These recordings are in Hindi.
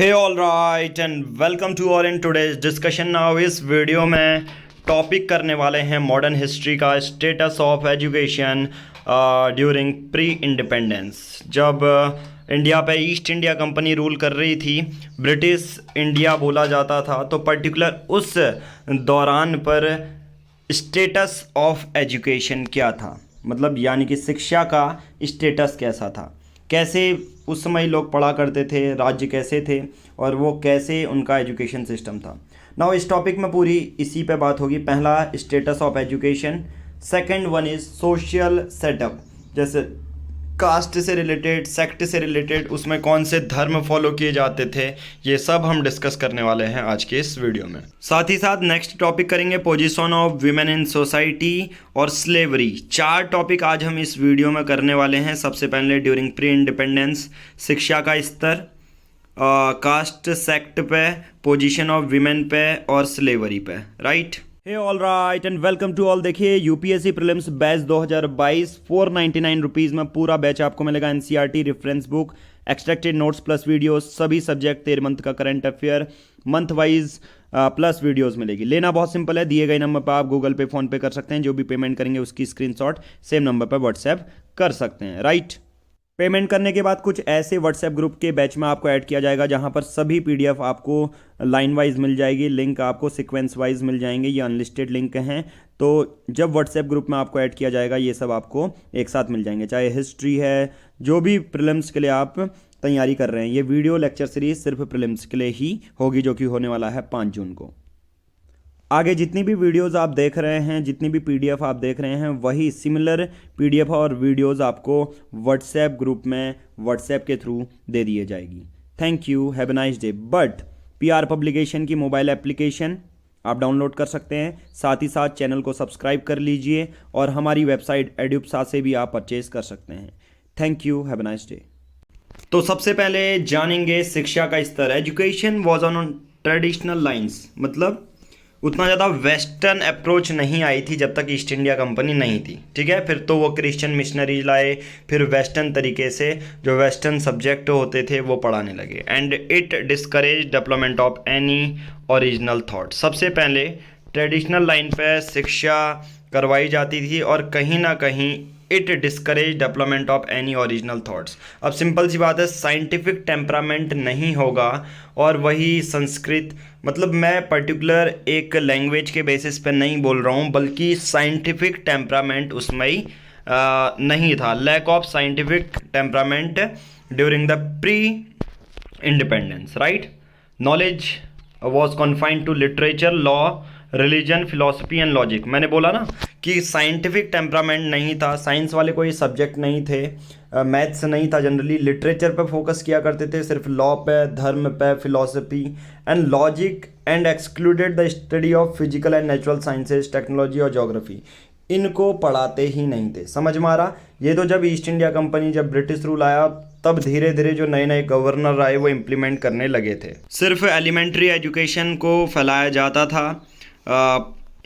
Hey all right and welcome to all in today's discussion. Now इस वीडियो में टॉपिक करने वाले हैं मॉडर्न हिस्ट्री का status of education during pre independence. जब इंडिया पे ईस्ट इंडिया कंपनी रूल कर रही थी, ब्रिटिश इंडिया बोला जाता था, तो पर्टिकुलर उस दौरान पर स्टेटस ऑफ एजुकेशन क्या था, मतलब यानी कि शिक्षा का स्टेटस कैसा था, कैसे उस समय लोग पढ़ा करते थे, राज्य कैसे थे और वो कैसे उनका एजुकेशन सिस्टम था। नाउ इस टॉपिक में पूरी इसी पे बात होगी। पहला status of education, second one is social setup, जैसे कास्ट से रिलेटेड, सेक्ट से रिलेटेड, उसमें कौन से धर्म फॉलो किए जाते थे, ये सब हम डिस्कस करने वाले हैं आज के इस वीडियो में। साथ ही साथ नेक्स्ट टॉपिक करेंगे position of women in society और स्लेवरी। चार टॉपिक आज हम इस वीडियो में करने वाले हैं। सबसे पहले ड्यूरिंग प्री इंडिपेंडेंस शिक्षा का स्तर, कास्ट सेक्ट पे, पोजीशन ऑफ वीमेन पे और स्लेवरी पे, right. Hey all right and welcome to all. देखिए यूपीएससी प्रीलिम्स बैच 2022 499 रुपीज़ में पूरा बैच आपको मिलेगा। NCERT reference book, extracted notes plus videos, सभी सब्जेक्ट 13 मंथ का current affair month wise plus videos मिलेगी। लेना बहुत सिंपल है, दिए गए नंबर पर आप गूगल पे, फोन पे कर सकते हैं। जो भी पेमेंट करेंगे उसकी स्क्रीनशॉट सेम नंबर पर व्हाट्सएप कर सकते हैं, राइट। पेमेंट करने के बाद कुछ ऐसे व्हाट्सएप ग्रुप के बैच में आपको ऐड किया जाएगा जहां पर सभी पीडीएफ आपको लाइन वाइज मिल जाएगी, लिंक आपको सीक्वेंस वाइज मिल जाएंगे। ये अनलिस्टेड लिंक हैं, तो जब व्हाट्सएप ग्रुप में आपको ऐड किया जाएगा ये सब आपको एक साथ मिल जाएंगे। चाहे हिस्ट्री है, जो भी प्रीलिम्स के लिए आप तैयारी कर रहे हैं, ये वीडियो लेक्चर सीरीज सिर्फ प्रीलिम्स के लिए ही होगी, जो कि होने वाला है 5 जून को। आगे जितनी भी वीडियोस आप देख रहे हैं, जितनी भी पीडीएफ आप देख रहे हैं, वही सिमिलर पीडीएफ और वीडियोस आपको व्हाट्सएप ग्रुप में व्हाट्सएप के थ्रू दे दिए जाएगी। Thank you, have a nice day. But PR publication की मोबाइल एप्लीकेशन आप डाउनलोड कर सकते हैं, साथ ही साथ चैनल को सब्सक्राइब कर लीजिए और हमारी वेबसाइट एड्यूप्सा से भी आप परचेज कर सकते हैं। Thank you, have a nice day. तो सबसे पहले जानेंगे शिक्षा का स्तर। Education was on traditional lines, मतलब उतना ज़्यादा वेस्टर्न अप्रोच नहीं आई थी जब तक ईस्ट इंडिया कंपनी नहीं थी, ठीक है। फिर तो वो क्रिश्चियन मिशनरीज लाए, फिर वेस्टर्न तरीके से जो वेस्टर्न सब्जेक्ट होते थे वो पढ़ाने लगे। And it discourage development of any original thought. सबसे पहले ट्रेडिशनल लाइन पे शिक्षा करवाई जाती थी और कहीं ना कहीं it discourage development of any original thoughts. अब सिंपल सी बात है, साइंटिफिक टेम्परामेंट नहीं होगा और वही संस्कृत, मतलब मैं पर्टिकुलर एक लैंग्वेज के बेसिस पे नहीं बोल रहा हूँ, बल्कि साइंटिफिक टेम्परामेंट उसमें ही नहीं था। Lack of scientific temperament during the pre independence, right. Knowledge was confined to literature, law, religion, philosophy and logic. मैंने बोला ना कि साइंटिफिक टेम्परामेंट नहीं था, साइंस वाले कोई सब्जेक्ट नहीं थे, मैथ्स नहीं था। जनरली लिटरेचर पे फोकस किया करते थे, सिर्फ लॉ पे, धर्म पे, philosophy and logic, and excluded the study of physical and natural sciences, technology और जोग्राफी। इनको पढ़ाते ही नहीं थे। समझ में आ रहा? ये तो जब ईस्ट इंडिया कंपनी, जब ब्रिटिश रूल आया, तब धीरे धीरे जो नए नए गवर्नर आए वो इम्प्लीमेंट करने लगे थे। सिर्फ एलिमेंट्री एजुकेशन को फैलाया जाता था।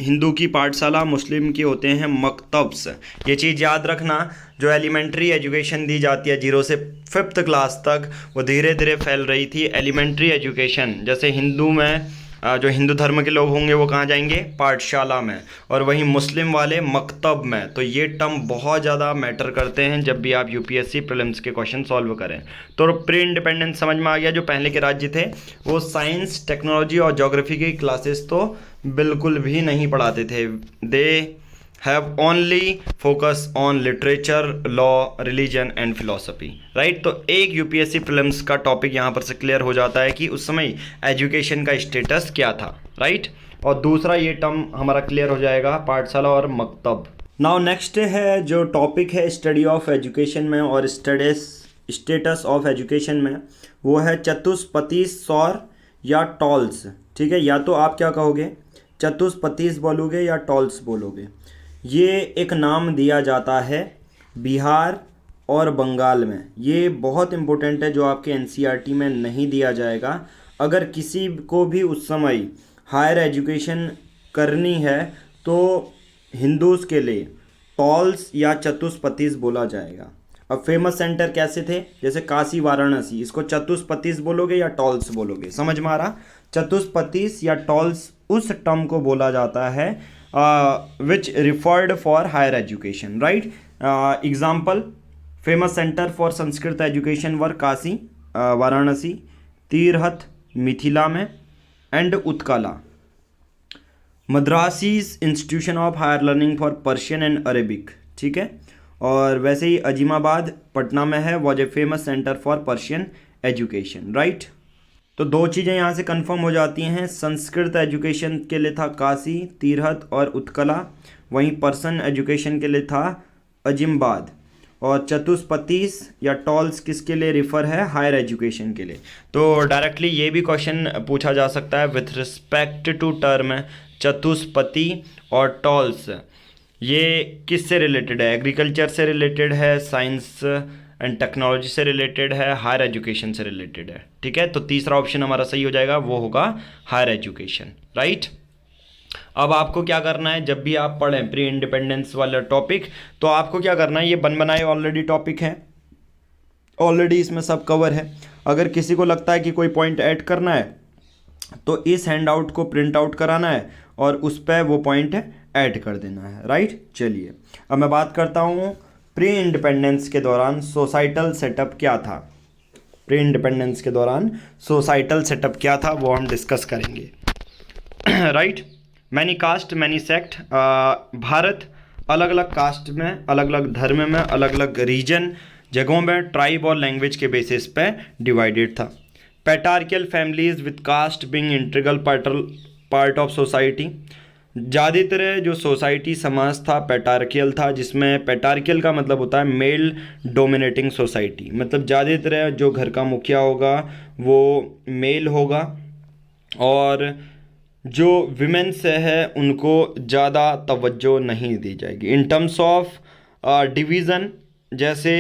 हिंदू की पाठशाला, मुस्लिम की होते हैं मकतब्स। ये चीज़ याद रखना, जो एलिमेंट्री एजुकेशन दी जाती है 0 से 5th क्लास तक, वो धीरे धीरे फैल रही थी। एलिमेंट्री एजुकेशन जैसे हिंदू में जो हिंदू धर्म के लोग होंगे वो कहाँ जाएंगे? पाठशाला में, और वहीं मुस्लिम वाले मकतब में। तो ये टर्म बहुत ज़्यादा मैटर करते हैं जब भी आप यूपीएससी प्रीलिम्स के क्वेश्चन सॉल्व करें। तो प्री इंडिपेंडेंस समझ में आ गया। जो पहले के राज्य थे वो साइंस, टेक्नोलॉजी और ज्योग्राफी की क्लासेस तो बिल्कुल भी नहीं पढ़ाते थे। They have only focus on literature, law, religion and philosophy, right. तो एक यूपीएससी प्रीलिम्स का टॉपिक यहाँ पर से क्लियर हो जाता है कि उस समय एजुकेशन का स्टेटस क्या था, राइट। और दूसरा ये टर्म हमारा क्लियर हो जाएगा, पाठशाला और मकतब। नाउ नेक्स्ट है जो टॉपिक है स्टडी ऑफ एजुकेशन में और स्टेटस ऑफ एजुकेशन में, वो है चतुष्पतीस सौर या टॉल्स, ठीक है। या तो आप क्या कहोगे, चतुष्पतीस बोलोगे या टॉल्स बोलोगे। ये एक नाम दिया जाता है बिहार और बंगाल में। ये बहुत इम्पोर्टेंट है, जो आपके एनसीईआरटी में नहीं दिया जाएगा। अगर किसी को भी उस समय हायर एजुकेशन करनी है तो हिंदूज़ के लिए टॉल्स या चतुष्पतीस बोला जाएगा। अब फेमस सेंटर कैसे थे, जैसे काशी वाराणसी, इसको चतुष्पतिस बोलोगे या टॉल्स बोलोगे, समझ में आ रहा। चतुष्पतिस या टॉल्स उस टर्म को बोला जाता है which referred for higher education, right. Example, famous centre for Sanskrit education were Kashi, Varanasi, Tirhut Mithila में, and Utkala. Madrasas institution of higher learning for Persian and Arabic, ठीक है। और वैसे ही अजीमाबाद पटना में है, was a famous centre for Persian education, right. तो दो चीज़ें यहाँ से कंफर्म हो जाती हैं, संस्कृत एजुकेशन के लिए था काशी, तीरथ और उत्कला, वहीं पर्शियन एजुकेशन के लिए था अजीमाबाद। और चतुष्पतिस या टॉल्स किसके लिए रिफ़र है, हायर एजुकेशन के लिए। तो डायरेक्टली ये भी क्वेश्चन पूछा जा सकता है विथ रिस्पेक्ट टू टर्म चतुष्पति और टॉल्स, ये किससे रिलेटेड है, एग्रीकल्चर से रिलेटेड है, साइंस एंड टेक्नोलॉजी से रिलेटेड है, हायर एजुकेशन से रिलेटेड है, ठीक है। तो तीसरा ऑप्शन हमारा सही हो जाएगा, वो होगा हायर एजुकेशन, राइट। अब आपको क्या करना है, जब भी आप पढ़ें प्री इंडिपेंडेंस वाला टॉपिक, तो आपको क्या करना है, ये बन बनाए ऑलरेडी टॉपिक है, ऑलरेडी इसमें सब कवर है। अगर किसी को लगता है कि कोई पॉइंट ऐड करना है तो इस हैंड आउट को प्रिंट आउट कराना है और उस पर वो पॉइंट ऐड कर देना है, राइट। चलिए अब मैं बात करता हूँ प्री इंडिपेंडेंस के दौरान सोसाइटल सेटअप क्या था। प्री इंडिपेंडेंस के दौरान सोसाइटल सेटअप क्या था वो हम डिस्कस करेंगे, right. Many caste many sect, Bharat अलग अलग कास्ट में, अलग अलग धर्म में, अलग अलग रीजन जगहों में, ट्राइब और लैंग्वेज के बेसिस पे डिवाइडेड था। Patriarchal families with caste being integral part of society, ज़्यादातर जो सोसाइटी समाज था पैट्रियार्कल था, जिसमें पैट्रियार्कल का मतलब होता है मेल डोमिनेटिंग सोसाइटी, मतलब ज़्यादातर जो घर का मुखिया होगा वो मेल होगा और जो विमेंस है उनको ज़्यादा तवज्जो नहीं दी जाएगी। इन टर्म्स ऑफ डिवीज़न, जैसे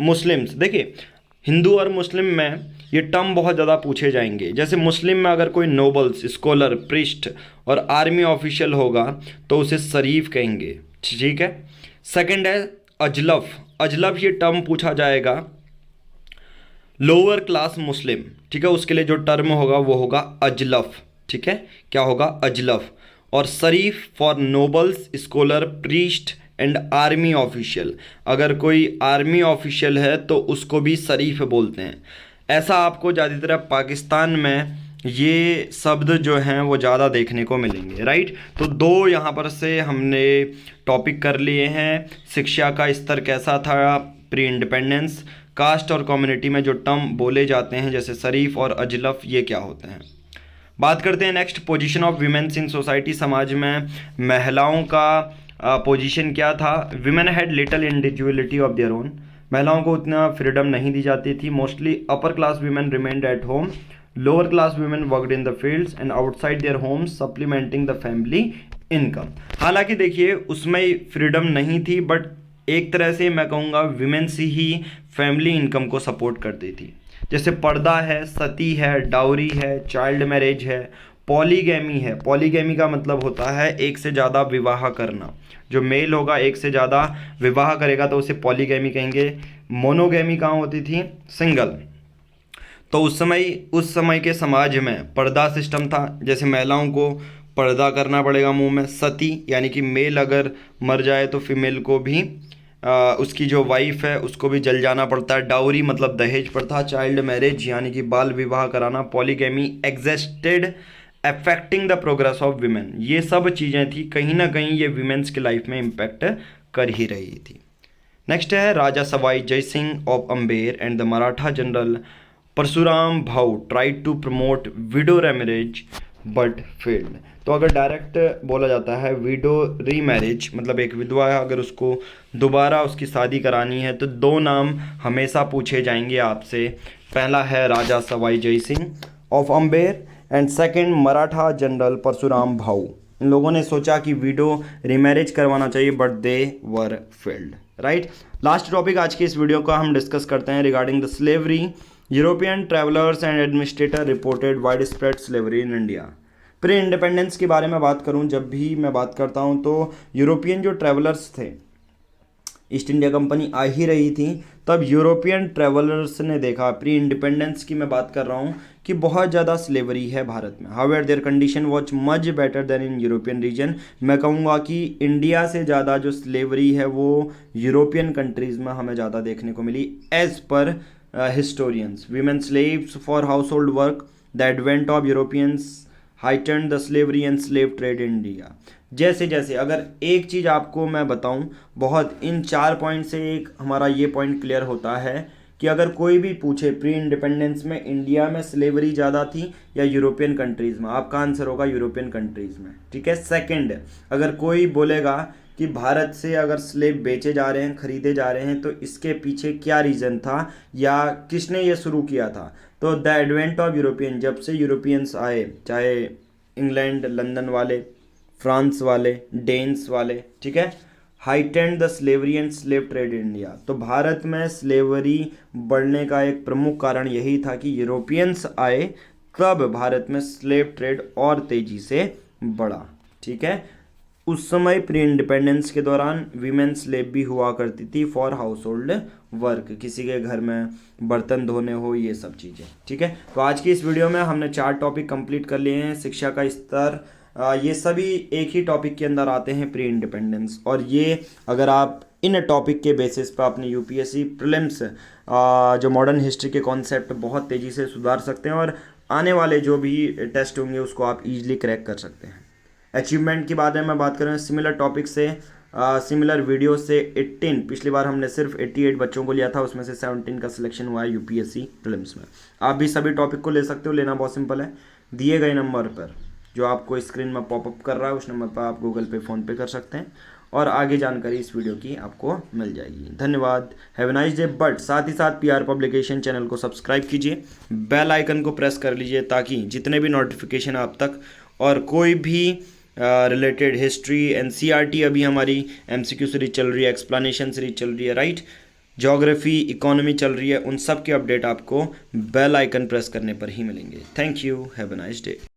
मुस्लिम्स, देखिए हिंदू और मुस्लिम में ये टर्म बहुत ज़्यादा पूछे जाएंगे। जैसे मुस्लिम में अगर कोई नोबल्स, स्कॉलर, प्रिस्ट और आर्मी ऑफिशियल होगा तो उसे शरीफ कहेंगे, ठीक है। सेकंड है अजलफ, अजलफ ये टर्म पूछा जाएगा लोअर क्लास मुस्लिम, ठीक है, उसके लिए जो टर्म होगा वो होगा अजलफ, ठीक है, क्या होगा, अजलफ। और Sharif for nobles, scholar, priest and army official, अगर कोई आर्मी ऑफिशियल है तो उसको भी शरीफ बोलते हैं। ऐसा आपको ज़्यादातर पाकिस्तान में ये शब्द जो हैं वो ज़्यादा देखने को मिलेंगे, राइट। तो दो यहाँ पर से हमने टॉपिक कर लिए हैं, शिक्षा का स्तर कैसा था प्री इंडिपेंडेंस, कास्ट और कम्युनिटी में जो टर्म बोले जाते हैं जैसे शरीफ और अजलफ ये क्या होते हैं। बात करते हैं next, position of women's in society, समाज में महिलाओं का पोजीशन क्या था। Women had little individuality of their own, महिलाओं को उतना फ्रीडम नहीं दी जाती थी। Mostly upper class women remained at home, lower class women worked in the fields and outside their homes supplementing the family income. हालांकि देखिए उसमें फ्रीडम नहीं थी, बट एक तरह से मैं कहूँगा विमेन्स ही फैमिली इनकम को सपोर्ट करती थी। जैसे पर्दा है, सती है, डाउरी है, चाइल्ड मैरिज है, पॉलीगैमी है। पॉलीगैमी का मतलब होता है एक से ज़्यादा विवाह करना, जो मेल होगा एक से ज़्यादा विवाह करेगा तो उसे पॉलीगैमी कहेंगे। मोनोगैमी कहाँ होती थी, सिंगल। तो उस समय के समाज में पर्दा सिस्टम था, जैसे महिलाओं को पर्दा करना पड़ेगा मुंह में। सती यानी कि मेल अगर मर जाए तो फीमेल को भी उसकी जो वाइफ है उसको भी जल जाना पड़ता है। डाउरी मतलब दहेज प्रथा। चाइल्ड मैरिज यानी कि बाल विवाह कराना। Polygamy existed affecting the progress of women. ये सब चीज़ें थी, कहीं ना कहीं ये विमेंस के लाइफ में इम्पैक्ट कर ही रही थी। नेक्स्ट है Raja Sawai Jai Singh of Amber and the Maratha general Parshuram Bhau tried to promote widow marriage but failed. तो अगर डायरेक्ट बोला जाता है विडो रीमैरिज, मतलब एक विधवा है अगर उसको दोबारा उसकी शादी करानी है, तो दो नाम हमेशा पूछे जाएंगे आपसे। पहला है Raja Sawai Jai Singh of Amber and second Maratha general Parshuram Bhau. इन लोगों ने सोचा कि विडो रीमैरिज करवाना चाहिए but they were failed, right. Last topic आज की इस वीडियो का हम डिस्कस करते हैं regarding the slavery. European travellers and administrator reported wide spread slavery in India. Pre independence के बारे में बात करूं, जब भी मैं बात करता हूं तो यूरोपियन जो ट्रैवलर्स थे ईस्ट इंडिया कंपनी आ ही रही थी, तब यूरोपियन ट्रेवलर्स ने देखा, प्री इंडिपेंडेंस की मैं बात कर रहा हूँ, कि बहुत ज़्यादा स्लेवरी है भारत में। However their condition was much better than in European region. मैं कहूँगा कि इंडिया से ज़्यादा जो स्लेवरी है वो यूरोपियन कंट्रीज़ में हमें ज़्यादा देखने को मिली। एज पर historians, women slaves for household work, the advent of Europeans heightened the slavery and slave trade in India। जैसे जैसे अगर एक चीज़ आपको मैं बताऊं, बहुत इन 4 पॉइंट से एक हमारा ये पॉइंट क्लियर होता है कि अगर कोई भी पूछे प्री इंडिपेंडेंस में इंडिया में स्लेवरी ज़्यादा थी या यूरोपियन कंट्रीज़ में, आपका आंसर होगा यूरोपियन कंट्रीज़ में। ठीक है। सेकंड, अगर कोई बोलेगा कि भारत से अगर स्लेब बेचे जा रहे हैं, खरीदे जा रहे हैं, तो इसके पीछे क्या रीज़न था या किसने ये शुरू किया था, तो द एडवेंट ऑफ यूरोपियन, जब से यूरोपियंस आए, चाहे इंग्लैंड लंदन वाले, फ्रांस वाले, डेन्स वाले, ठीक है, heightened the slavery and slave trade in India. तो भारत में स्लेवरी बढ़ने का एक प्रमुख कारण यही था कि यूरोपियंस आए, तब भारत में स्लेव ट्रेड और तेज़ी से बढ़ा। ठीक है। उस समय प्री इंडिपेंडेंस के दौरान वीमेन स्लेव भी हुआ करती थी फॉर हाउस होल्ड वर्क, किसी के घर में बर्तन धोने हो, ये सब चीज़ें। ठीक है। तो आज की इस वीडियो में हमने 4 टॉपिक कंप्लीट कर लिए हैं। शिक्षा का स्तर, ये सभी एक ही टॉपिक के अंदर आते हैं, प्री इंडिपेंडेंस। और ये अगर आप इन टॉपिक के बेसिस पर अपनी यूपीएससी प्रीलिम्स जो मॉडर्न हिस्ट्री के कॉन्सेप्ट बहुत तेज़ी से सुधार सकते हैं और आने वाले जो भी टेस्ट होंगे उसको आप इजीली क्रैक कर सकते हैं। अचीवमेंट की बात है, मैं बात करूँ सिमिलर टॉपिक से, सिमिलर वीडियो से 18, पिछली बार हमने सिर्फ 88 बच्चों को लिया था, उसमें से 17 का सिलेक्शन हुआ है यूपीएससी प्रीलिम्स में। आप भी सभी टॉपिक को ले सकते हो, लेना बहुत सिंपल है। दिए गए नंबर पर जो आपको स्क्रीन में पॉपअप कर रहा है, उस नंबर पर आप गूगल पे, फ़ोन पे कर सकते हैं और आगे जानकारी इस वीडियो की आपको मिल जाएगी। धन्यवाद। Have a nice day. But साथ ही साथ पीआर पब्लिकेशन चैनल को सब्सक्राइब कीजिए, बेल आइकन को प्रेस कर लीजिए, ताकि जितने भी नोटिफिकेशन आप तक और कोई भी रिलेटेड हिस्ट्री, एनसीईआरटी अभी हमारी एमसीक्यू सीरीज चल रही है, एक्सप्लेनेशन सीरीज चल रही है, राइट, ज्योग्राफी, इकोनॉमी चल रही है, उन सब के अपडेट आपको बेल आइकन प्रेस करने पर ही मिलेंगे। Thank you. Have a nice day.